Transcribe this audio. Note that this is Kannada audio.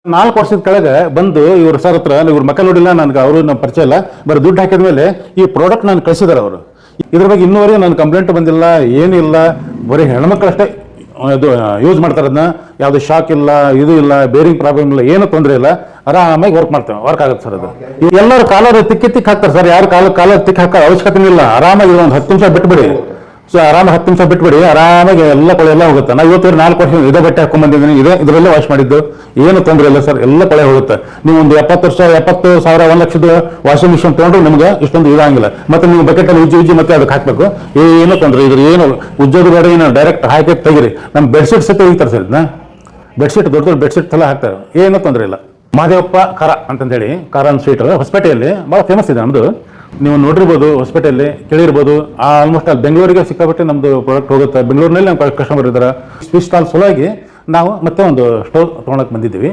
4 ವರ್ಷದ ಕೆಳಗೆ ಬಂದು ಇವ್ರ ಸರ್ ಹತ್ರ ಇವ್ರ ಮಕ್ಕ ನೋಡಿಲ್ಲ, ನನಗೆ ಅವರು ನಮ್ಮ ಪರಿಚಯ ಇಲ್ಲ, ಬರೀ ದುಡ್ಡು ಹಾಕಿದ ಮೇಲೆ ಈ ಪ್ರಾಡಕ್ಟ್ ನಾನು ಕಳಿಸಿದಾರೆ ಅವರು. ಇದ್ರ ಬಗ್ಗೆ ಇನ್ನೂವರೆಗೆ ನನ್ನ ಕಂಪ್ಲೇಂಟ್ ಬಂದಿಲ್ಲ, ಏನಿಲ್ಲ. ಬರೀ ಹೆಣ್ಮಕ್ಳು ಅಷ್ಟೇ ಇದು ಯೂಸ್ ಮಾಡ್ತಾರೆ ಅದನ್ನ. ಯಾವುದು ಶಾಕ್ ಇಲ್ಲ, ಇದು ಇಲ್ಲ, ಬೇರಿಂಗ್ ಪ್ರಾಬ್ಲಮ್ ಇಲ್ಲ, ಏನು ತೊಂದರೆ ಇಲ್ಲ, ಆರಾಮಾಗಿ ವರ್ಕ್ ಆಗುತ್ತೆ ಸರ್ ಅದು. ಎಲ್ಲರೂ ಕಾಲರ್ ತಿಕ್ಕಿ ಹಾಕ್ತಾರೆ ಸರ್, ಯಾರು ಕಾಲರ್ ತಿಕ್ಕಿ ಹಾಕೋ ಅವಶ್ಯಕತೆ ಇಲ್ಲ. ಆರಾಮಾಗಿ ಒಂದು 10 ನಿಮಿಷ ಬಿಟ್ಬಿಡಿ, ಸೊ ಆರಾಮಾಗಿ 10 ನಿಮಿಷ ಬಿಟ್ಬಿಡಿ, ಆರಾಮಾಗಿ ಎಲ್ಲ ಕೊಳೆ ಎಲ್ಲ ಹೋಗುತ್ತೆ. ನಾವು ಇವತ್ತು 4 ವರ್ಷ ಇದೇ ಬಟ್ಟೆ ಹಾಕೊಂಡ್ ಬಂದಿದ್ದೀನಿ, ಇದರಲ್ಲೇ ವಾಶ್ ಮಾಡಿದ್ದು, ಏನು ತೊಂದರೆ ಇಲ್ಲ ಸರ್, ಎಲ್ಲ ಕೊಳೆ ಹೋಗುತ್ತೆ. ನೀವು ಒಂದು 70,000 1 ಲಕ್ಷದ ವಾಷಿಂಗ್ ಮಿಷಿನ್ ತೊಗೊಂಡ್ರು ನಿಮ್ಗೆ ಇಷ್ಟೊಂದು ಇದಾಗಿಲ್ಲ. ಮತ್ತೆ ನೀವು ಬಕೆಟಲ್ಲಿ ಉಜ್ಜಿ ಮತ್ತೆ ಅದಕ್ಕೆ ಹಾಕ್ಬೇಕು, ಏನು ತೊಂದರೆ ಇದ್ರ ಏನು ಉಜ್ಜೋದು ಬೇಡ, ಏನು ಡೈರೆಕ್ಟ್ ಹಾಕಿ ತೆಗಿರಿ. ನಮ್ಮ ಬೆಡ್ಶೀಟ್ ಸಹಿತ ಹೋಗ್ತಾರೆ ಸರ್, ಇದನ್ನ ಬೆಡ್ಶೀಟ್ ದೊಡ್ಡ ಬೆಡ್ಶೀಟ್ ಎಲ್ಲ ಹಾಕ್ತಾರೆ, ಏನು ತೊಂದರೆ ಇಲ್ಲ. ಮಹದೇವಪ್ಪ ಖಾರ ಅಂತಂದೇಳಿ, ಖಾರ ಅಂಡ್ ಸ್ವೀಟ್ ಹೊಸಪೇಟೆಯಲ್ಲಿ ಭಾಳ ಫೇಮಸ್ ಇದೆ ನಮ್ಮದು. ನೀವು ನೋಡಿರ್ಬೋದು, ಹೊಸಪೇಟೆಯಲ್ಲಿ ಕೇಳಿರ್ಬೋದು. ಆಲ್ಮೋಸ್ಟ್ ಅಲ್ಲಿ ಬೆಂಗಳೂರಿಗೆ ಸಿಕ್ಕಾಬಿಟ್ಟೆ ನಮ್ಮದು ಪ್ರಾಡಕ್ಟ್ ಹೋಗುತ್ತೆ. ಬೆಂಗಳೂರಿನಲ್ಲಿ ನಮ್ಮ ಕಸ್ಟಮರ್ ಇದ್ದಾರೆ. ಸ್ವೀಟ್ ಸ್ಟಾಲ್ ಸಲುವಾಗಿ ನಾವು ಮತ್ತೆ ಒಂದು ಸ್ಟೋವ್ ತೊಗೊಳಕ್ಕೆ ಬಂದಿದ್ದೀವಿ.